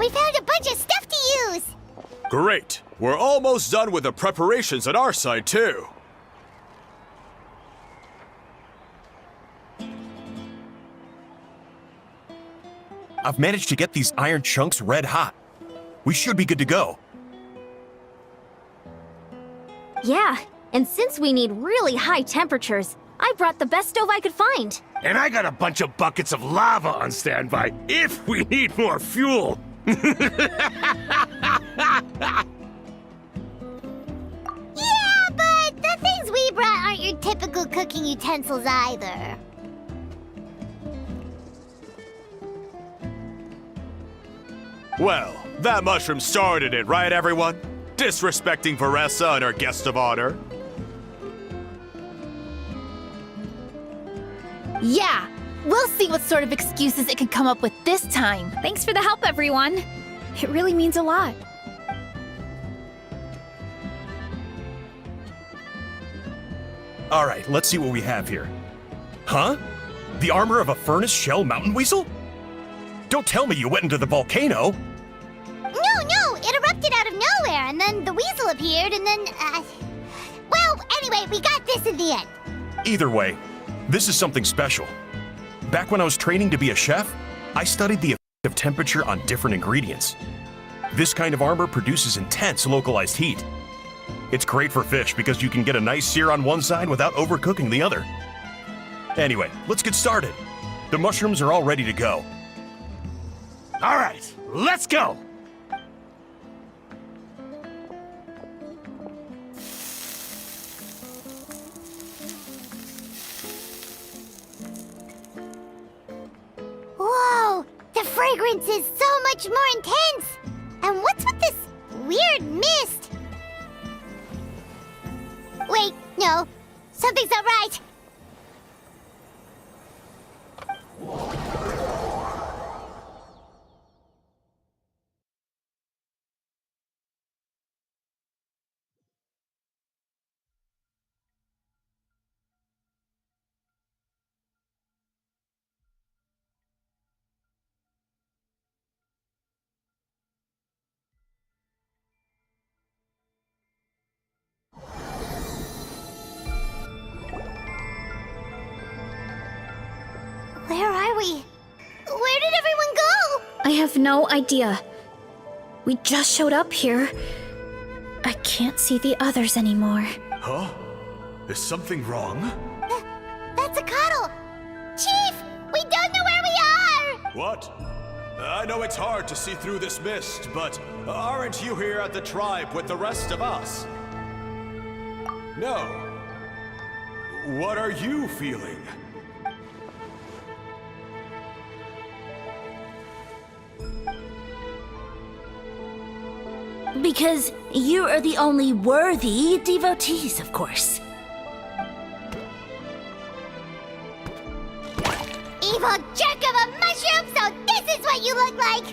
we found a bunch of stuff to use! Great! We're almost done with the preparations at our side, too. I've managed to get these iron chunks red hot. We should be good to go. Yeah, and since we need really high temperatures, I brought the best stove I could find. And I got a bunch of buckets of lava on standby if we need more fuel. Yeah, but the things we brought aren't your typical cooking utensils either. Well, that mushroom started it, right, everyone? Disrespecting Varessa and her guest of honor. Yeah, we'll see what sort of excuses it can come up with this time. Thanks for the help, everyone. It really means a lot. All right, let's see what we have here. Huh? The armor of a furnace shell mountain weasel? Don't tell me you went into the volcano. No, it erupted out of nowhere, and then the weasel appeared, and then, well, anyway, we got this in the end. Either way, this is something special. Back when I was training to be a chef, I studied the effect of temperature on different ingredients. This kind of armor produces intense localized heat. It's great for fish because you can get a nice sear on one side without overcooking the other. Anyway, let's get started. The mushrooms are all ready to go. All right, let's go. Whoa, the fragrance is so much more intense. And what's with this weird mist? Wait, no, something's not right. Where are we? Where did everyone go? I have no idea. We just showed up here. I can't see the others anymore. Huh? Is something wrong? That's a cuddle. Chief, we don't know where we are. What? I know it's hard to see through this mist, but aren't you here at the tribe with the rest of us? No. What are you feeling? Because you are the only worthy devotees, of course. Evil jerk of a mushroom, so this is what you look like!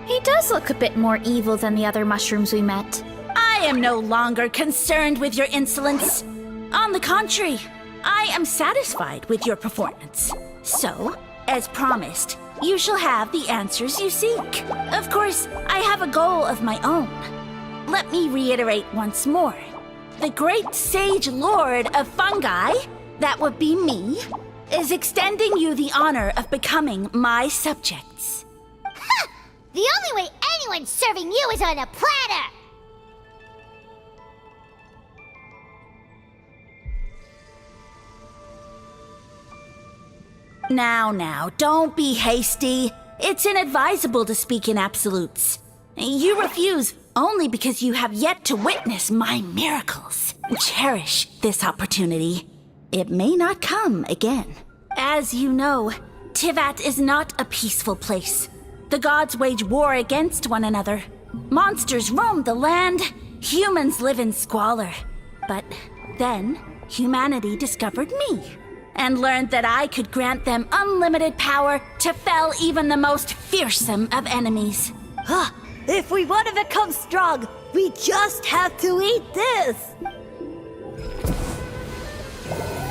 He does look a bit more evil than the other mushrooms we met. I am no longer concerned with your insolence. On the contrary, I am satisfied with your performance. So, as promised, you shall have the answers you seek. Of course, I have a goal of my own. Let me reiterate once more. The great sage lord of fungi, that would be me, is extending you the honor of becoming my subjects. Ha! The only way anyone's serving you is on a platter! Now, don't be hasty. It's inadvisable to speak in absolutes. You refuse only because you have yet to witness my miracles. Cherish this opportunity. It may not come again. As you know, Tivat is not a peaceful place. The gods wage war against one another. Monsters roam the land. Humans live in squalor. But then, humanity discovered me and learned that I could grant them unlimited power to fell even the most fearsome of enemies. If we want to become strong, we just have to eat this!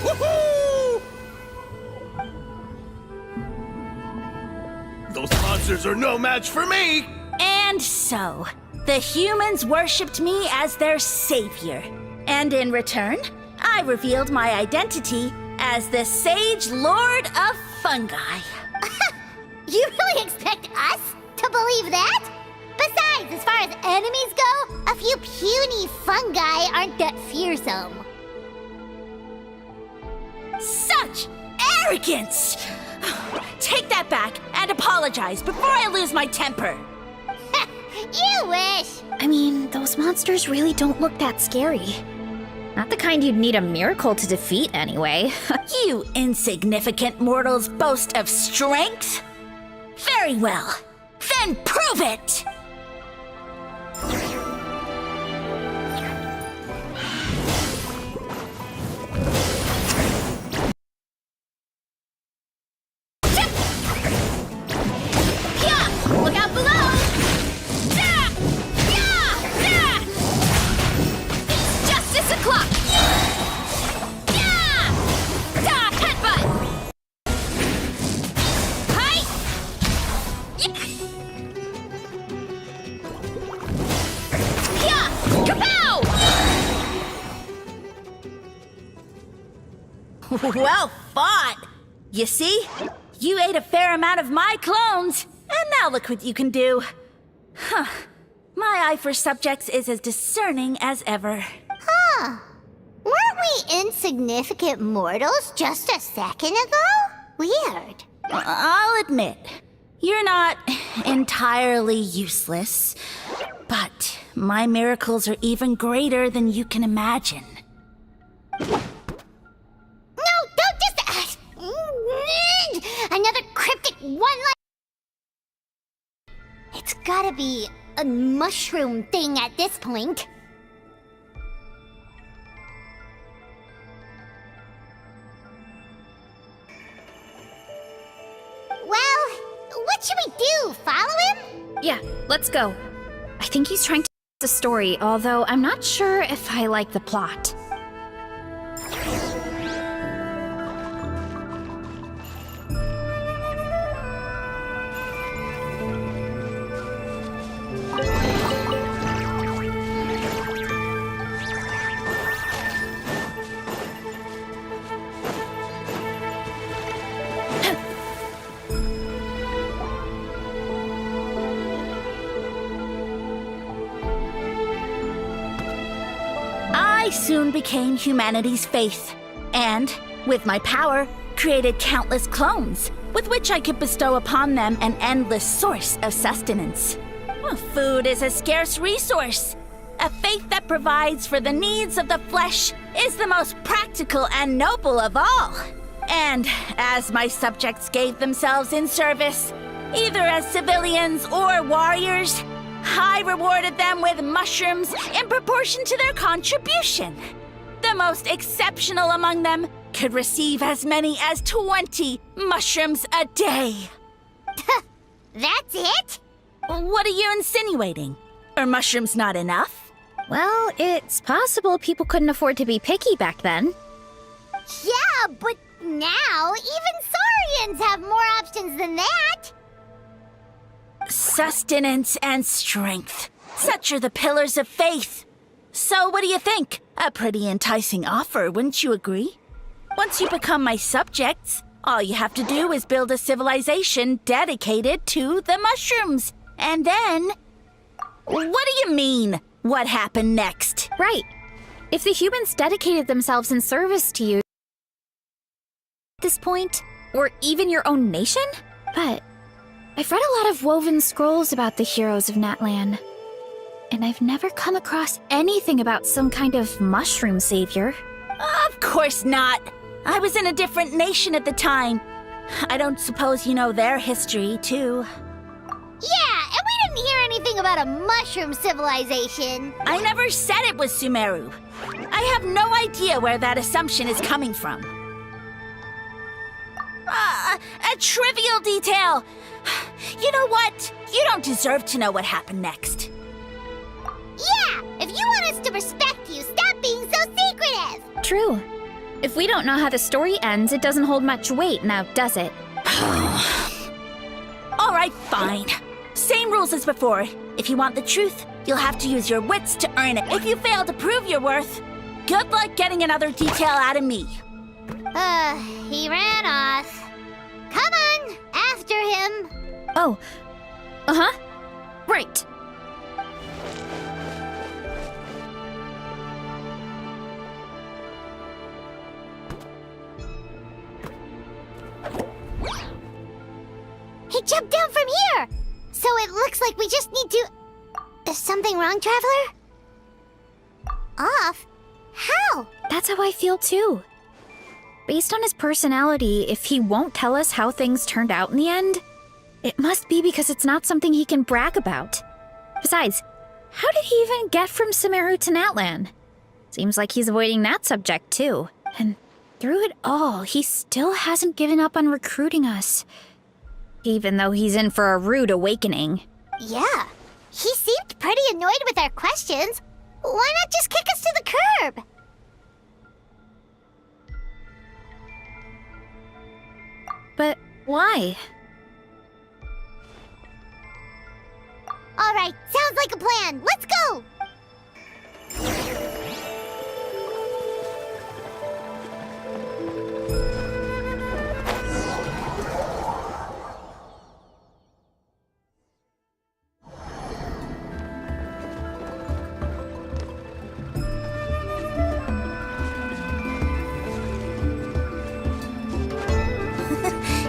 Woohoo! The Those monsters are no match for me! And so, the humans worshipped me as their savior. And in return, I revealed my identity as the Sage Lord of Fungi. You really expect us to believe that? Besides, as far as enemies go, a few puny fungi aren't that fearsome. Such arrogance! Take that back and apologize before I lose my temper. You wish! I mean, those monsters really don't look that scary. Not the kind you'd need a miracle to defeat, anyway. You insignificant mortals boast of strength? Very well. Then prove it! Look out below! It's justice o'clock! Headbutt! Hi! Kapow! Well fought! You see? You ate a fair amount of my clones, and now look what you can do. Huh. My eye for subjects is as discerning as ever. Huh. Weren't we insignificant mortals just a second ago? Weird. I'll admit, you're not entirely useless, but my miracles are even greater than you can imagine. No, don't just... another cryptic one-line... It's gotta be a mushroom thing at this point. Well, what should we do? Follow him? Yeah, let's go. I think he's trying to the story, although I'm not sure if I like the plot. I soon became humanity's faith, and, with my power, created countless clones, with which I could bestow upon them an endless source of sustenance. Well, food is a scarce resource. A faith that provides for the needs of the flesh is the most practical and noble of all. And as my subjects gave themselves in service, either as civilians or warriors, I rewarded them with mushrooms in proportion to their contribution. The most exceptional among them could receive as many as 20 mushrooms a day. That's it? What are you insinuating? Are mushrooms not enough? Well, it's possible people couldn't afford to be picky back then. Yeah, but now even Saurians have more options than that. Sustenance and strength. Such are the pillars of faith. So what do you think? A pretty enticing offer, wouldn't you agree? Once you become my subjects, all you have to do is build a civilization dedicated to the mushrooms. And then... What do you mean? What happened next? Right. If the humans dedicated themselves in service to you at this point, or even your own nation? But I've read a lot of woven scrolls about the heroes of Natlan, and I've never come across anything about some kind of mushroom savior. Of course not. I was in a different nation at the time. I don't suppose you know their history, too. Yeah, and we didn't hear anything about a mushroom civilization. I never said it was Sumeru. I have no idea where that assumption is coming from. A trivial detail. You know what? You don't deserve to know what happened next. Yeah, if you want us to respect you, stop being so secretive. True. If we don't know how the story ends, it doesn't hold much weight now, does it? All right. Alright, fine. Same rules as before. If you want the truth, you'll have to use your wits to earn it. If you fail to prove your worth, good luck getting another detail out of me. He ran off. Come on, after him. Oh. Uh-huh. Right. He jumped down from here! So it looks like we just need to... Is something wrong, Traveler? Off? How? That's how I feel too. Based on his personality, if he won't tell us how things turned out in the end, it must be because it's not something he can brag about. Besides, how did he even get from Sumeru to Natlan? Seems like he's avoiding that subject too. And through it all, he still hasn't given up on recruiting us. Even though he's in for a rude awakening. Yeah. He seemed pretty annoyed with our questions. Why not just kick us to the curb? But why? All right, sounds like a plan. Let's go!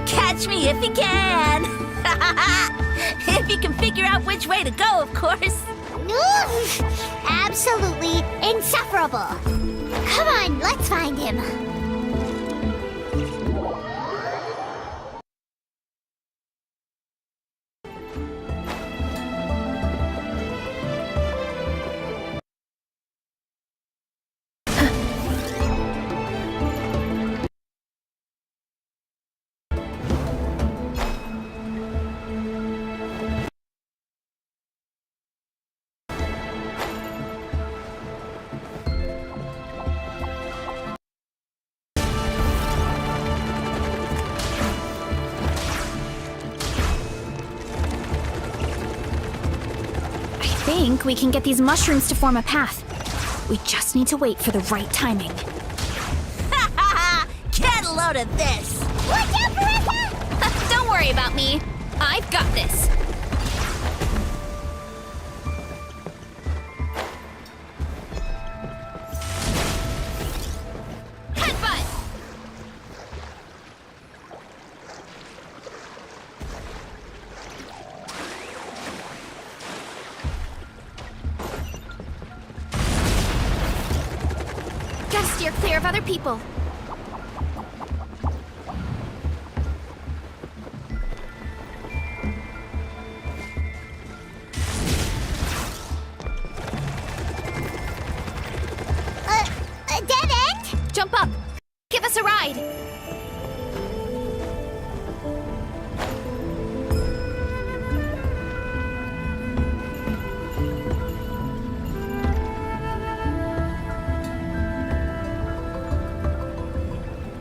Catch me if you can! If you can figure out which way to go, of course. Absolutely insufferable. Come on, let's find him. I think we can get these mushrooms to form a path. We just need to wait for the right timing. Get a load of this! Watch out, Marissa! Don't worry about me. I've got this. Headbutt! Gotta steer clear of other people. A dead end? Jump up. Give us a ride.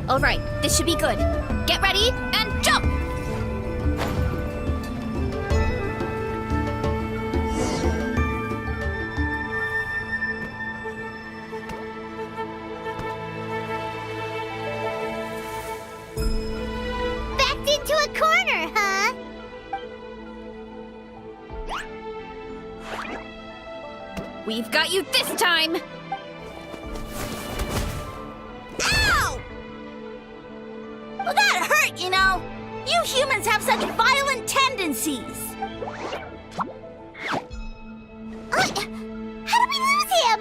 All right, this should be good. Get ready and jump! Backed into a corner, huh? We've got you this time! Ow! Well, that hurt, you know. You humans have such violent tendencies. How did we lose him?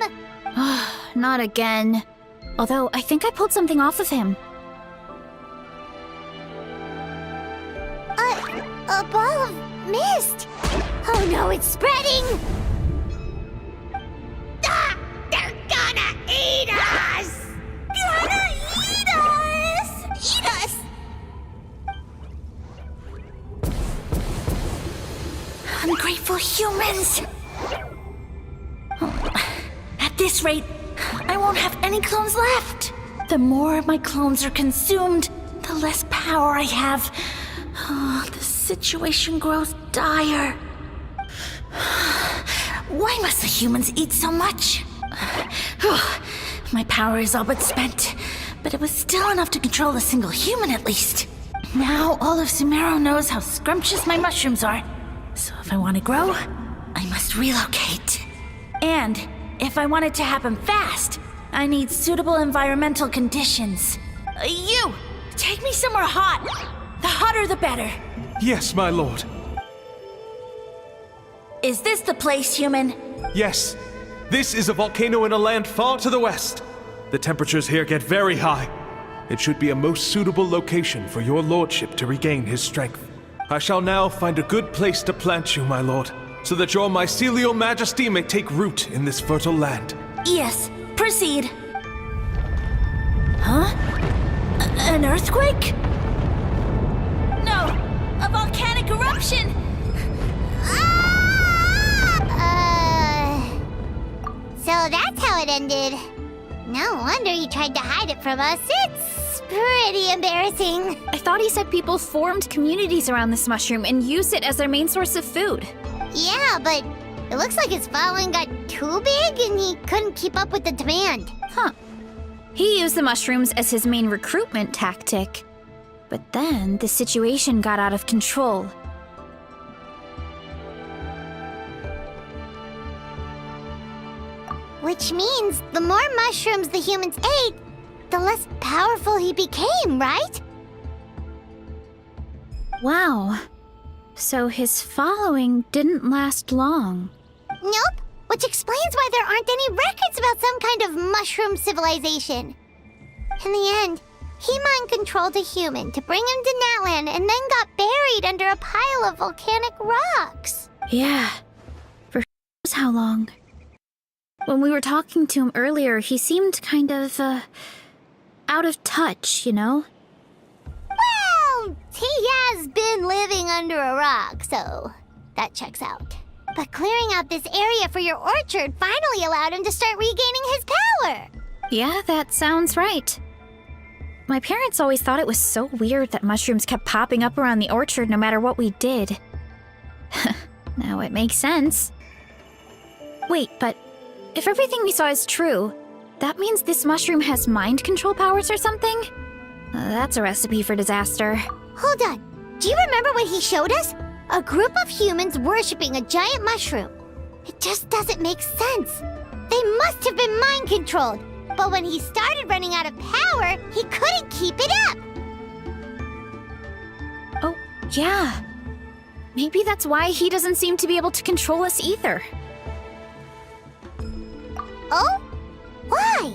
Not again. Although, I think I pulled something off of him. A ball of mist. Oh no, it's spreading! Ah! They're gonna eat us! Gonna eat us! Eat us! Ungrateful humans! At this rate, I won't have any clones left. The more my clones are consumed, the less power I have. Oh, the situation grows dire. Why must the humans eat so much? My power is all but spent, but it was still enough to control a single human at least. Now all of Sumero knows how scrumptious my mushrooms are. So if I want to grow, I must relocate. And if I want it to happen fast, I need suitable environmental conditions. You! Take me somewhere hot! The hotter the better. Yes, my lord. Is this the place, human? Yes. This is a volcano in a land far to the west. The temperatures here get very high. It should be a most suitable location for your lordship to regain his strength. I shall now find a good place to plant you, my lord, so that your mycelial majesty may take root in this fertile land. Yes, proceed. Huh? An earthquake? No, a volcanic eruption! So that's how it ended. No wonder he tried to hide it from us. It's pretty embarrassing. I thought he said people formed communities around this mushroom and used it as their main source of food. Yeah, but it looks like his following got too big and he couldn't keep up with the demand. Huh. He used the mushrooms as his main recruitment tactic. But then the situation got out of control. Which means the more mushrooms the humans ate, the less powerful he became, right? Wow. So his following didn't last long. Nope, which explains why there aren't any records about some kind of mushroom civilization. In the end, he mind-controlled a human to bring him to Natlan and then got buried under a pile of volcanic rocks. Yeah. For knows how long. When we were talking to him earlier, he seemed kind of, out of touch, you know? Well, he has been living under a rock, so that checks out. But clearing out this area for your orchard finally allowed him to start regaining his power. Yeah, that sounds right. My parents always thought it was so weird that mushrooms kept popping up around the orchard no matter what we did. Now it makes sense. Wait, but if everything we saw is true, that means this mushroom has mind control powers or something? That's a recipe for disaster. Hold on. Do you remember what he showed us? A group of humans worshipping a giant mushroom. It just doesn't make sense. They must have been mind controlled. But when he started running out of power, he couldn't keep it up. Oh, yeah. Maybe that's why he doesn't seem to be able to control us either. Oh? Why?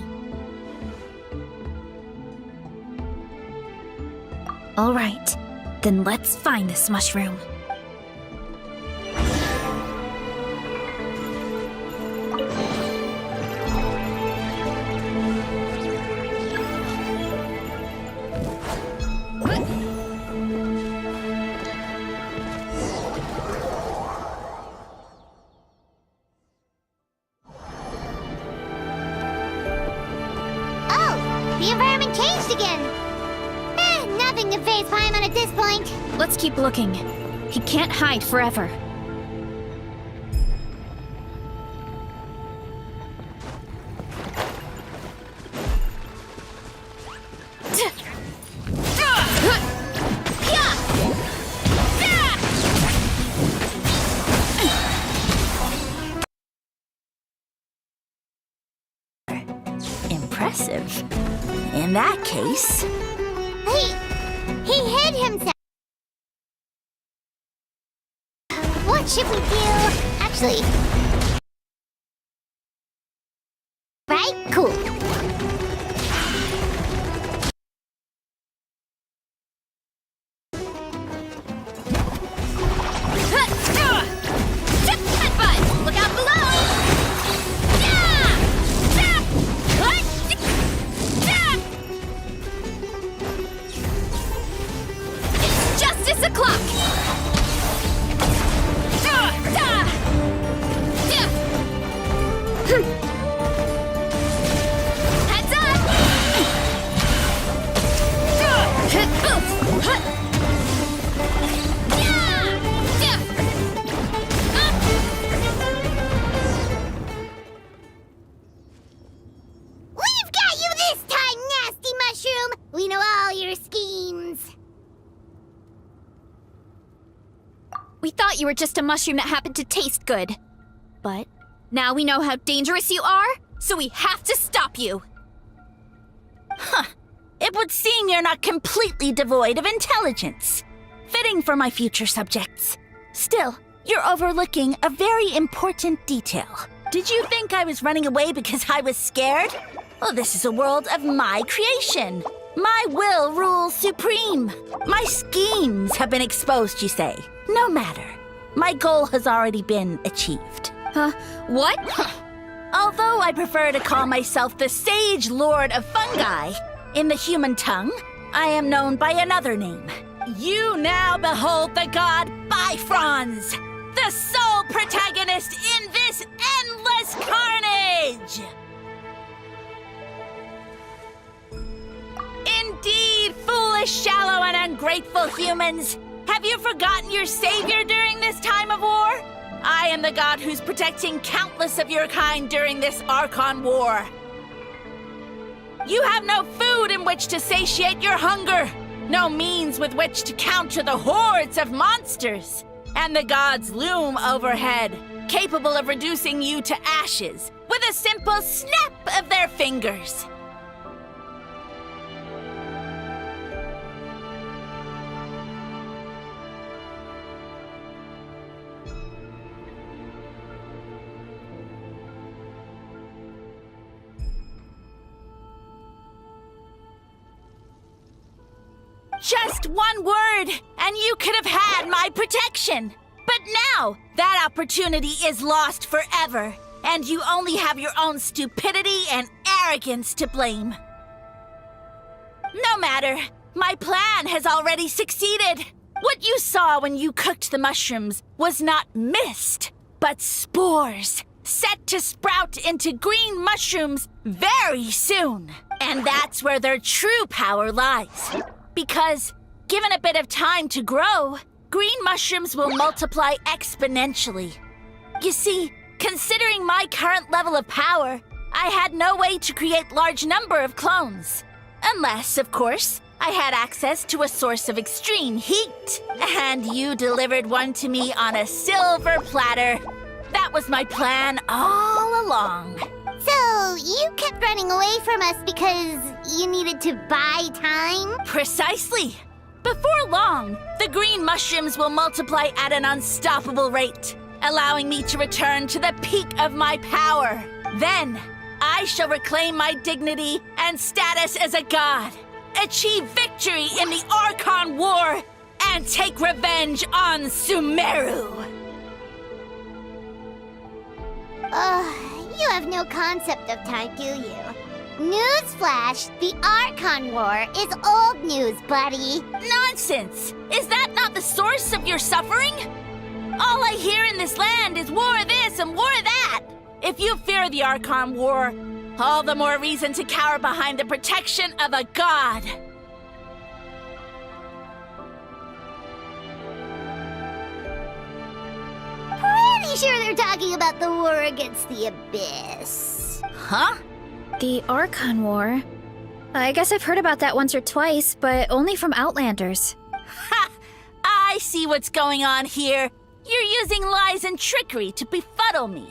All right, then let's find this mushroom. The environment changed again. Nothing to face Paimon at this point. Let's keep looking. He can't hide forever. Impressive. In that case... He hid himself. What should we do? Actually... Right? Cool. Look out below! It's justice o'clock! thought you were just a mushroom that happened to taste good. But now we know how dangerous you are, so we have to stop you. It would seem you're not completely devoid of intelligence. Fitting for my future subjects. Still, you're overlooking a very important detail. Did you think I was running away because I was scared? Well, this is a world of my creation. My will rules supreme. My schemes have been exposed, you say. No matter. My goal has already been achieved. What? Although I prefer to call myself the Sage Lord of Fungi, in the human tongue, I am known by another name. You now behold the god Bifrons, the sole protagonist in this endless carnage! Indeed, foolish, shallow, and ungrateful humans! Have you forgotten your savior during this time of war? I am the god who's protecting countless of your kind during this Archon War. You have no food in which to satiate your hunger, no means with which to counter the hordes of monsters, and the gods loom overhead, capable of reducing you to ashes with a simple snap of their fingers. Just one word, and you could have had my protection. But now, that opportunity is lost forever, and you only have your own stupidity and arrogance to blame. No matter, my plan has already succeeded. What you saw when you cooked the mushrooms was not mist, but spores, set to sprout into green mushrooms very soon. And that's where their true power lies. Because, given a bit of time to grow, green mushrooms will multiply exponentially. You see, considering my current level of power, I had no way to create large number of clones. Unless, of course, I had access to a source of extreme heat. And you delivered one to me on a silver platter. That was my plan all along. So, you kept running away from us because you needed to buy time? Precisely. Before long, the green mushrooms will multiply at an unstoppable rate, allowing me to return to the peak of my power. Then, I shall reclaim my dignity and status as a god, achieve victory in the Archon War, and take revenge on Sumeru. You have no concept of time, do you? Newsflash, the Archon War is old news, buddy. Nonsense! Is that not the source of your suffering? All I hear in this land is war this and war that. If you fear the Archon War, all the more reason to cower behind the protection of a god. Pretty sure they're talking about the war against the Abyss. Huh? The Archon War? I guess I've heard about that once or twice, but only from Outlanders. Ha! I see what's going on here. You're using lies and trickery to befuddle me.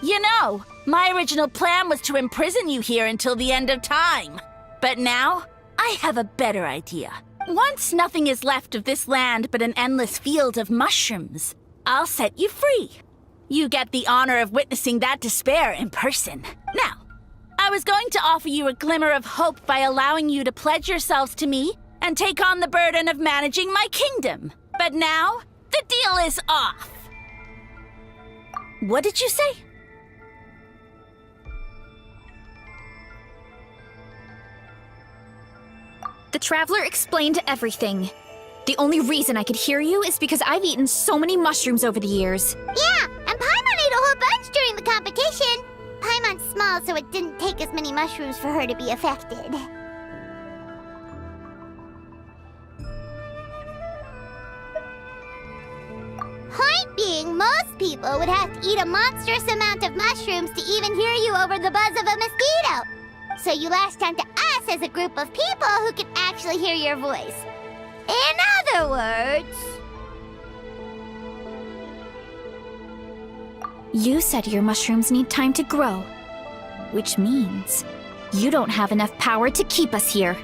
You know, my original plan was to imprison you here until the end of time. But now, I have a better idea. Once nothing is left of this land but an endless field of mushrooms, I'll set you free. You get the honor of witnessing that despair in person. Now, I was going to offer you a glimmer of hope by allowing you to pledge yourselves to me and take on the burden of managing my kingdom. But now, the deal is off. What did you say? The Traveler explained everything. The only reason I could hear you is because I've eaten so many mushrooms over the years. Yeah, and Paimon ate a whole bunch during the competition. Paimon's small, so it didn't take as many mushrooms for her to be affected. Point being, most people would have to eat a monstrous amount of mushrooms to even hear you over the buzz of a mosquito. So you lashed onto us us as a group of people who can actually hear your voice. In other words... You said your mushrooms need time to grow, which means you don't have enough power to keep us here.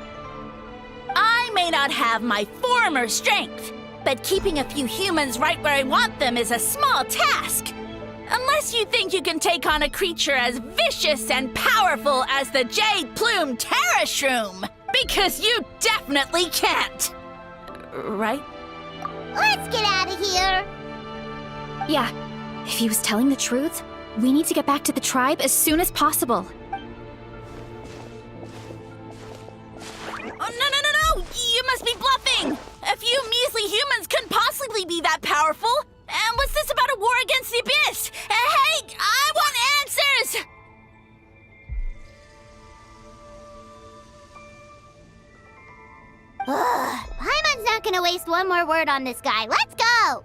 I may not have my former strength, but keeping a few humans right where I want them is a small task. Unless you think you can take on a creature as vicious and powerful as the Jade Plume Terra Shroom. Because you definitely can't. Right? Let's get out of here! Yeah, if he was telling the truth, we need to get back to the tribe as soon as possible. Oh, no! You must be bluffing! A few measly humans couldn't possibly be that powerful! And what's this about a war against the Abyss? Hey, I want answers! Paimon's not gonna waste one more word on this guy. Let's go!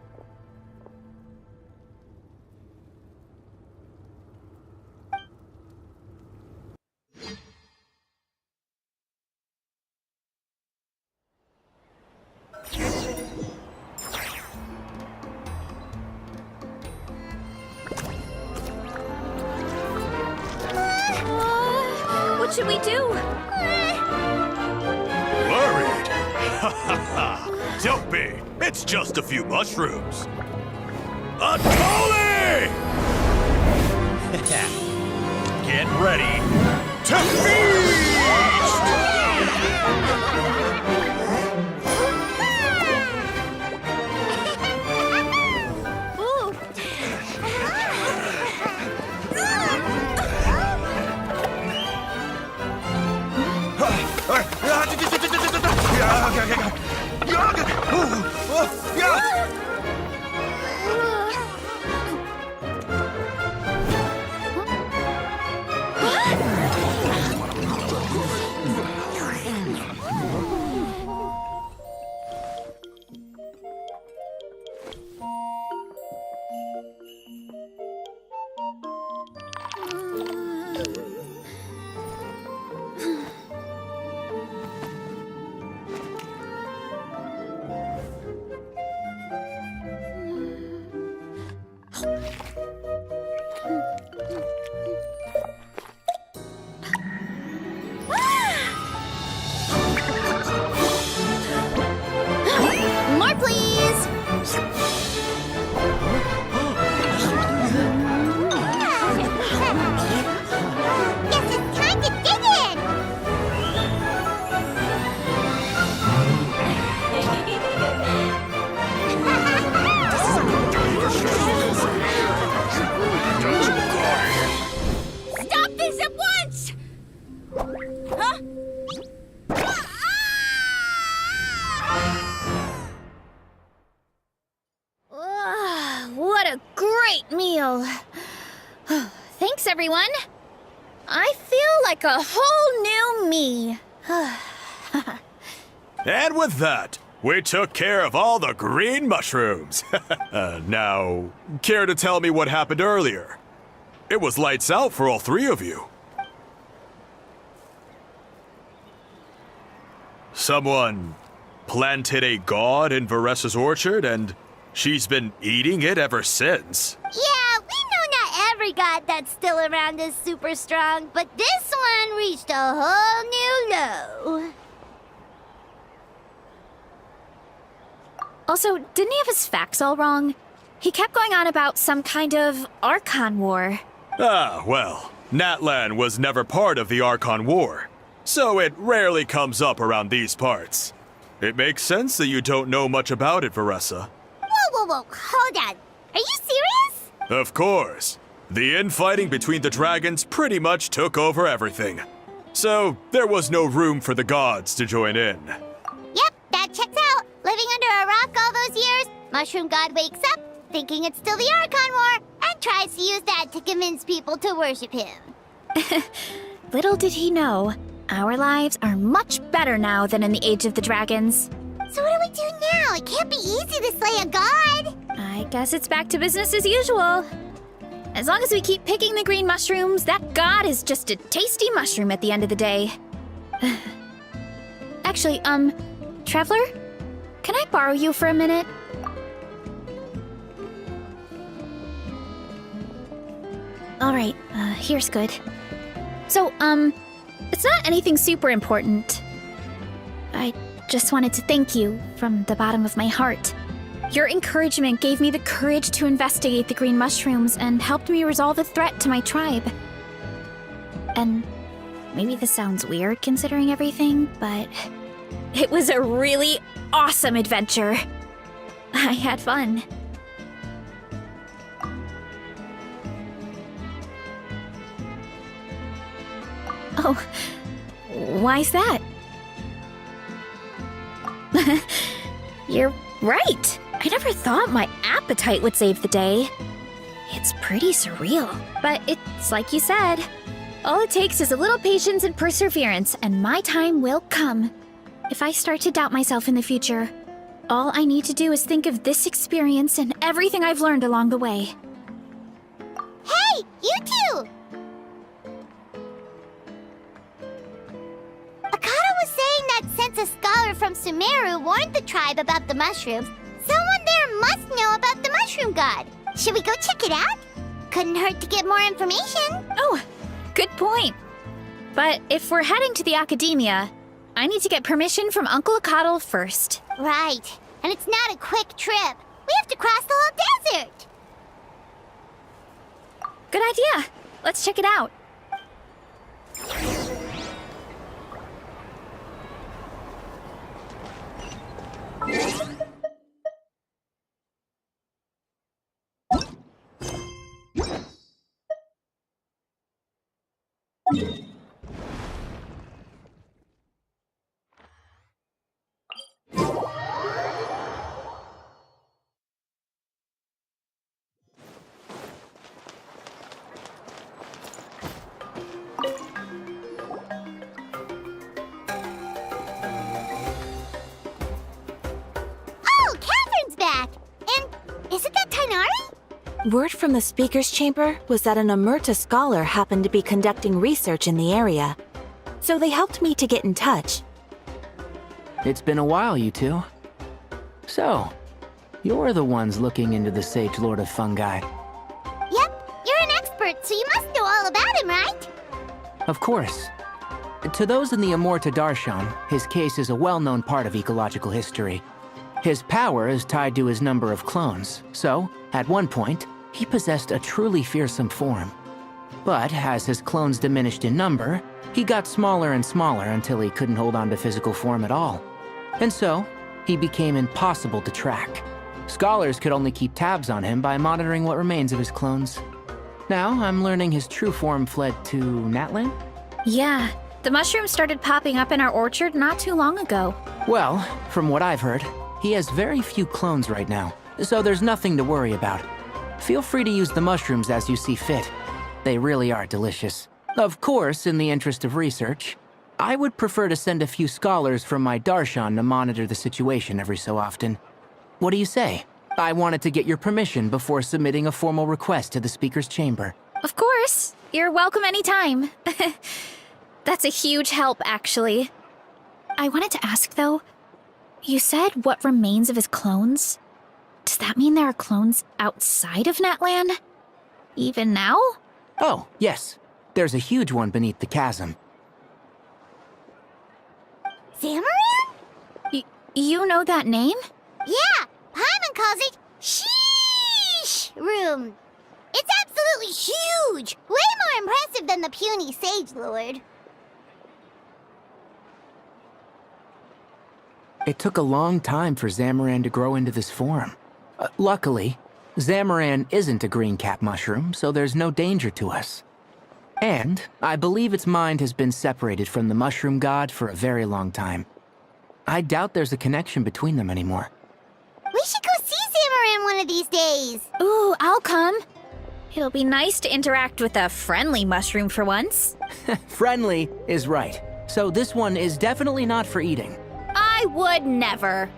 What should we do? Worried? Ha ha ha! Don't be! It's just a few mushrooms! Atoli! Get ready to feast! More, please! Guess it's time to dig in! Stop this at once! Huh? What a great meal! Thanks, everyone. I feel like a whole new me. And with that, we took care of all the green mushrooms. Now, care to tell me what happened earlier? It was lights out for all three of you. Someone planted a god in Varessa's orchard, and she's been eating it ever since. Yeah, we know not every god that's still around is super strong, but this one reached a whole new low. Also, didn't he have his facts all wrong? He kept going on about some kind of Archon War. Ah, well, Natlan was never part of the Archon War, so it rarely comes up around these parts. It makes sense that you don't know much about it, Varessa. Whoa, hold on. Are you serious? Of course. The infighting between the dragons pretty much took over everything. So, there was no room for the gods to join in. Yep, that checks out. Living under a rock all those years, Mushroom God wakes up, thinking it's still the Archon War, and tries to use that to convince people to worship him. Little did he know, our lives are much better now than in the Age of the Dragons. So what do we do now? It can't be easy to slay a god. I guess it's back to business as usual. As long as we keep picking the green mushrooms, that god is just a tasty mushroom at the end of the day. Actually, Traveler? Can I borrow you for a minute? Alright, here's good. So, it's not anything super important. I just wanted to thank you from the bottom of my heart. Your encouragement gave me the courage to investigate the green mushrooms and helped me resolve a threat to my tribe. And maybe this sounds weird considering everything, but it was a really awesome adventure. I had fun. Oh, why's that? You're right. I never thought my appetite would save the day. It's pretty surreal. But it's like you said. All it takes is a little patience and perseverance, and my time will come. If I start to doubt myself in the future, all I need to do is think of this experience and everything I've learned along the way. Hey, you two! Akata was saying that since a scholar from Sumeru warned the tribe about the mushrooms, someone there must know about the mushroom god. Should we go check it out? Couldn't hurt to get more information. Oh, good point. But if we're heading to the academia, I need to get permission from Uncle Akatl first. Right. And it's not a quick trip. We have to cross the whole desert. Good idea. Let's check it out. Oh, Catherine's back! And isn't that Tainari? Word from the speaker's chamber was that an Omerta scholar happened to be conducting research in the area. So they helped me to get in touch. It's been a while, you two. So, you're the ones looking into the Sage Lord of Fungi. Yep, you're an expert, so you must know all about him, right? Of course. To those in the Amorta Darshan, his case is a well-known part of ecological history. His power is tied to his number of clones, so, at one point, he possessed a truly fearsome form. But as his clones diminished in number, he got smaller and smaller until he couldn't hold on to physical form at all. And so, he became impossible to track. Scholars could only keep tabs on him by monitoring what remains of his clones. Now, I'm learning his true form fled to Natlan? Yeah, the mushrooms started popping up in our orchard not too long ago. Well, from what I've heard, he has very few clones right now, so there's nothing to worry about. Feel free to use the mushrooms as you see fit. They really are delicious. Of course, in the interest of research, I would prefer to send a few scholars from my Darshan to monitor the situation every so often. What do you say? I wanted to get your permission before submitting a formal request to the Speaker's Chamber. Of course. You're welcome anytime. That's a huge help, actually. I wanted to ask, though, you said what remains of his clones? Does that mean there are clones outside of Natlan? Even now? Oh, yes. There's a huge one beneath the chasm. Zamarin? You know that name? Yeah, Paimon calls it Sheesh Room. It's absolutely huge! Way more impressive than the puny Sage Lord. It took a long time for Zamaran to grow into this form. Luckily, Zamaran isn't a green cap mushroom, so there's no danger to us. And I believe its mind has been separated from the mushroom god for a very long time. I doubt there's a connection between them anymore. We should go see Zamarin one of these days. Ooh, I'll come. It'll be nice to interact with a friendly mushroom for once. Friendly is right. So this one is definitely not for eating. I would never.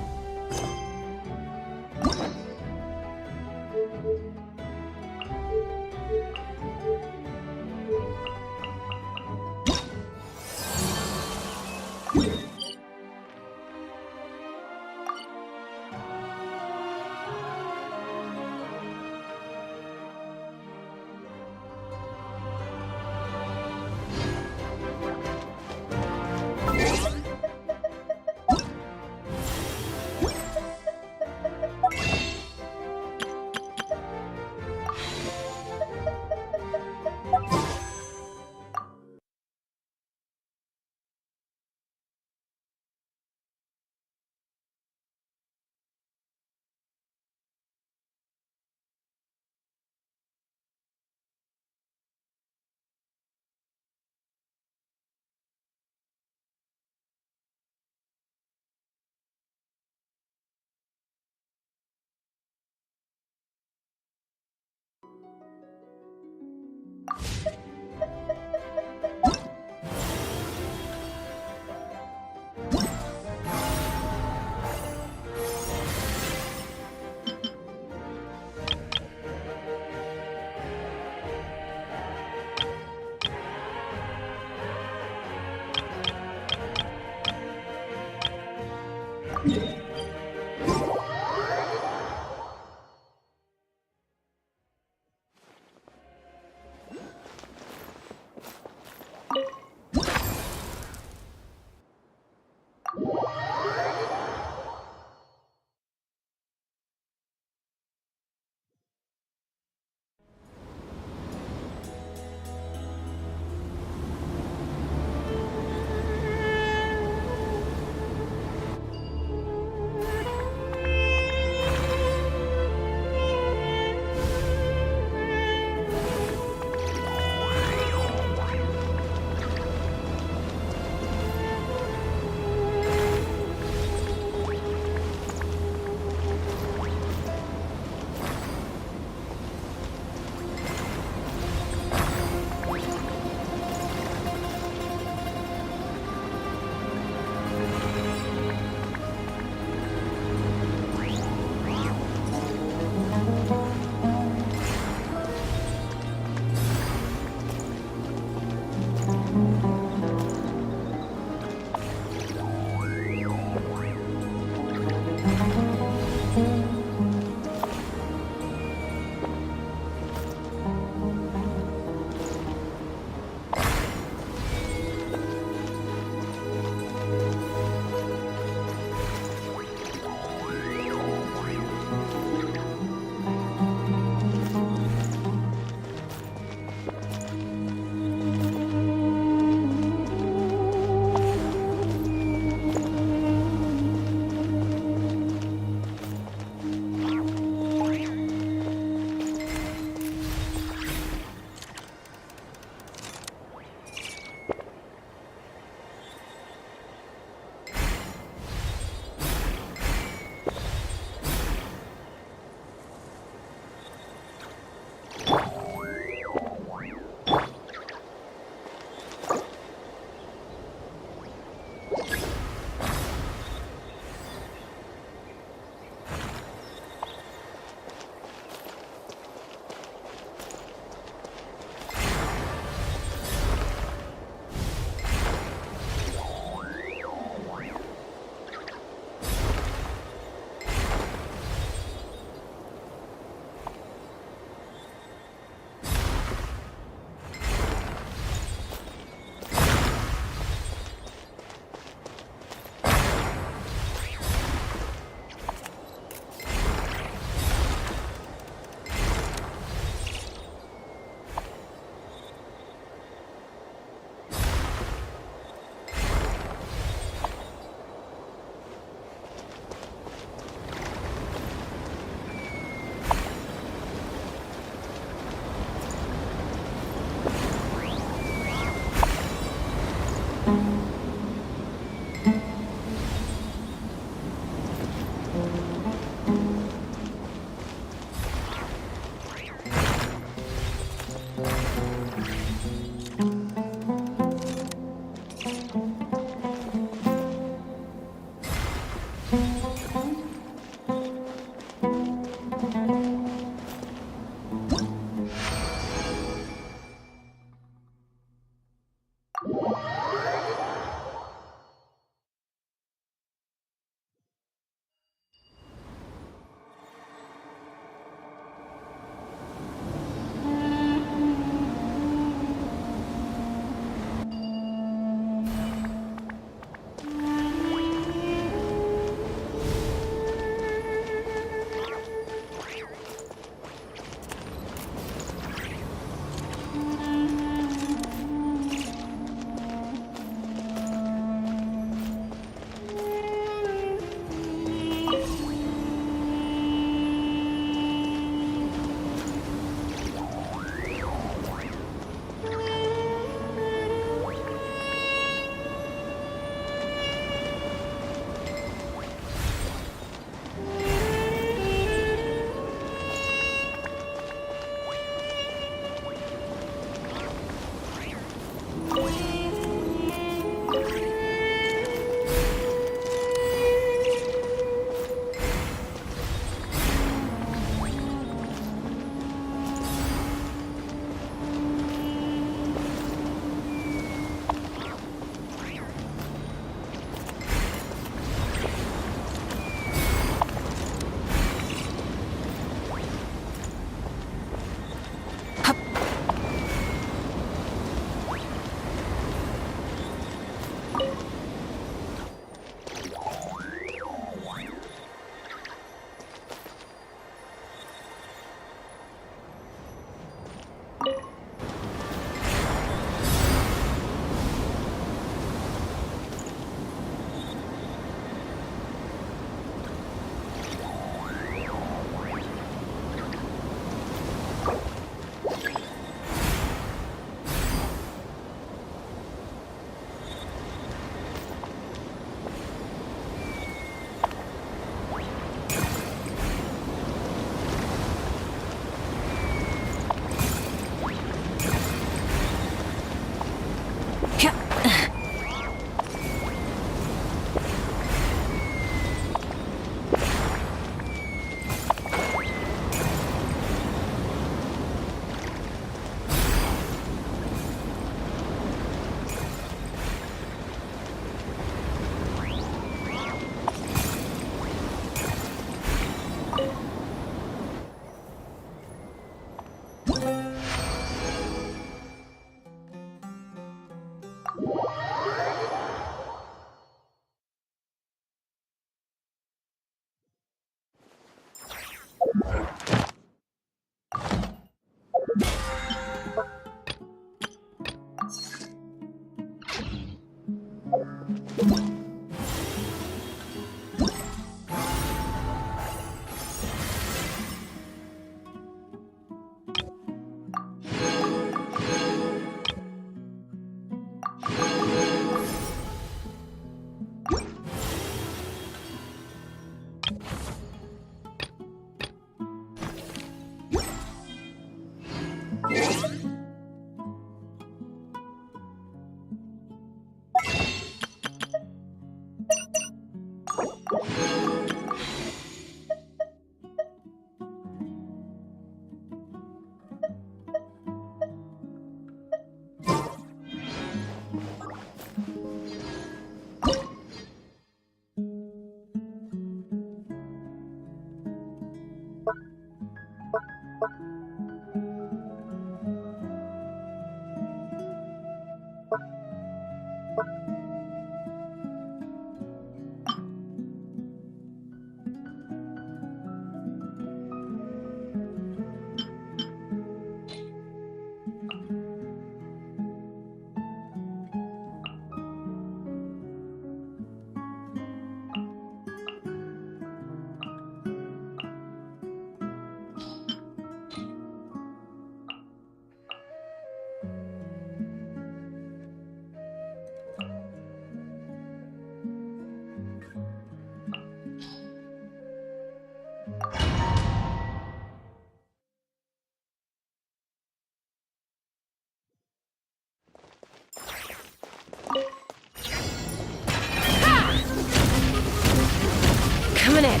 Coming in.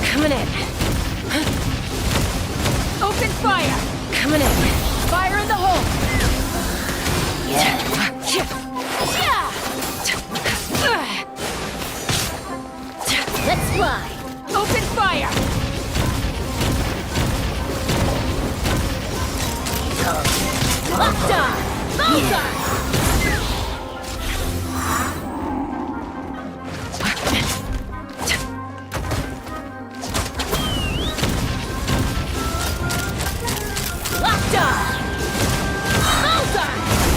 Coming in. Open fire! Coming in. Fire in the hole! Let's fly! Open fire! Locked on! Bullseye!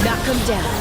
Knock him down.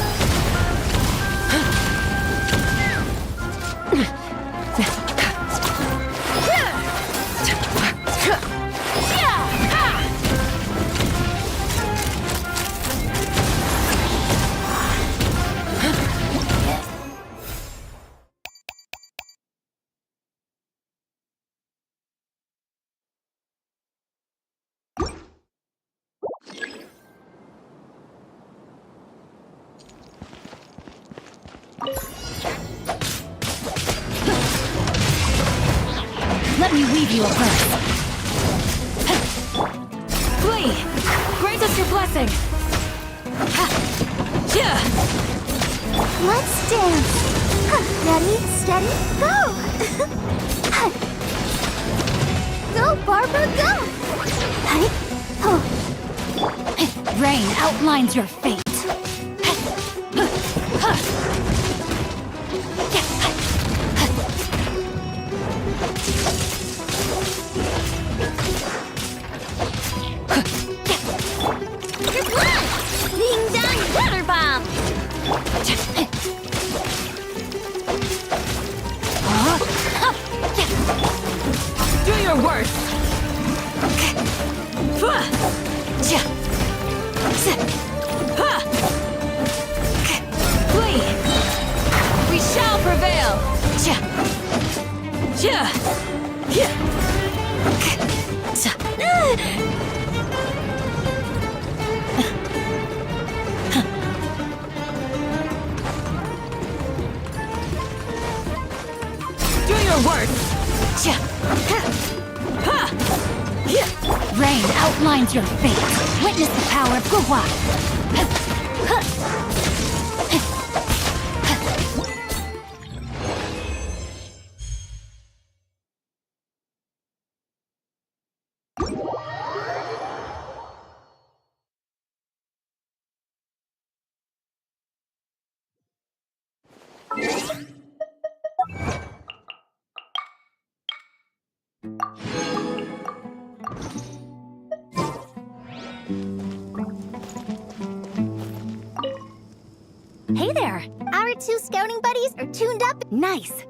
Let me weave you a purse. Flee! Grant us your blessing! Let's dance. Ready, steady, go! Go, Barbara, go! Rain outlines your fate. Flee! We shall prevail! Do your worst! Rain outlines your fate. Witness the power of Gua. Hey there! Our two scouting buddies are tuned up nice.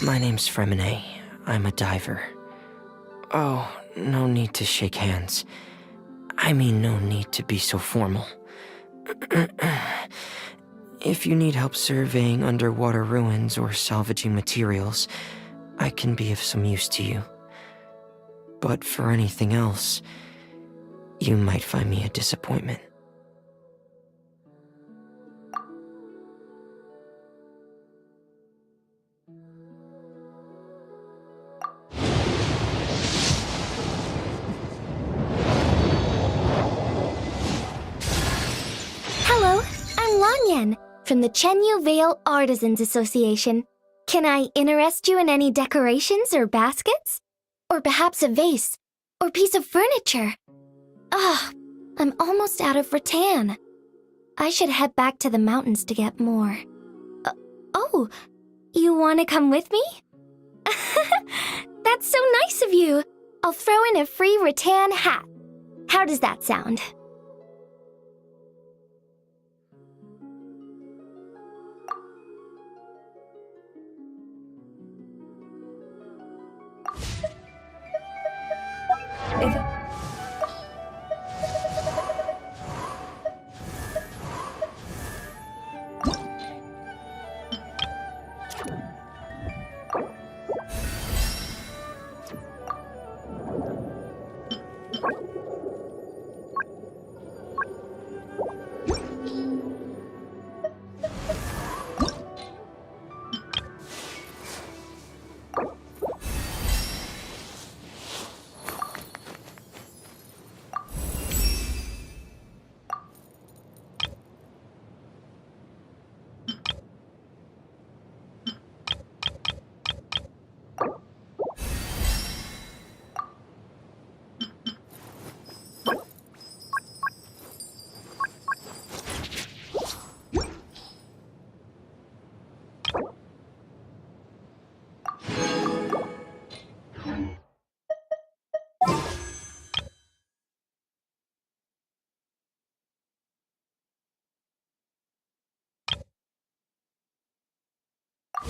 My name's Fremine. I'm a diver. Oh, no need to shake hands. I mean, no need to be so formal. If you need help surveying underwater ruins or salvaging materials, I can be of some use to you. But for anything else, you might find me a disappointment. Hello, I'm Lanyan from the Chenyu Vale Artisans Association. Can I interest you in any decorations or baskets? Or perhaps a vase or piece of furniture? Ah, I'm almost out of rattan. I should head back to the mountains to get more. Oh, you want to come with me? That's so nice of you. I'll throw in a free rattan hat. How does that sound?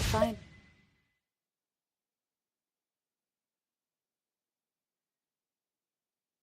Fine.